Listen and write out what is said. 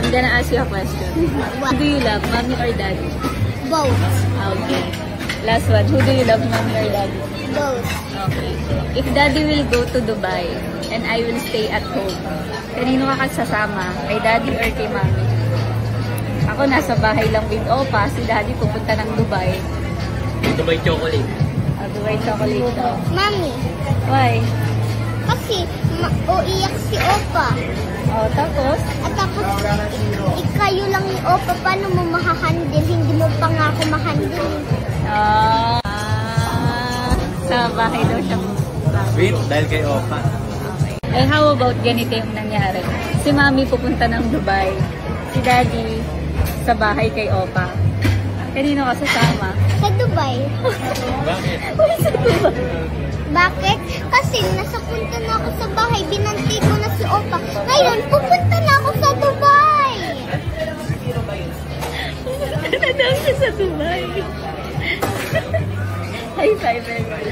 I'm gonna ask you a question. Who do you love, mommy or daddy? Both. Okay. Last one. Who do you love, mommy or daddy? Both. Okay. If daddy will go to Dubai and I will stay at home, kanino ka sasama? Kay daddy or kay mommy? Ako nasa bahay lang with Opa. Si daddy pupunta ng Dubai. Dubai chocolate. Dubai chocolate daw. Mami. Why? Kasi, iyak si Opa. Oh, tapos? At tapos, ikayo lang ni Opa. Paano mo mahahandle? Hindi mo pa nga ako mahandle. Sa bahay daw siya. Sweet, dahil kay Opa. Okay. Eh, how about ganito yung nangyari? Si mami pupunta ng Dubai. Si daddy sa bahay kay Opa. Kanino ka sasama? Sa Dubai. Bakit? Sa Dubai. Bakit? Kasi nasa punta na ako sa bahay. Binanti ko na si Opa. Ngayon, pupunta na ako sa Dubai. Ano daw siya sa Dubai? High five, everyone.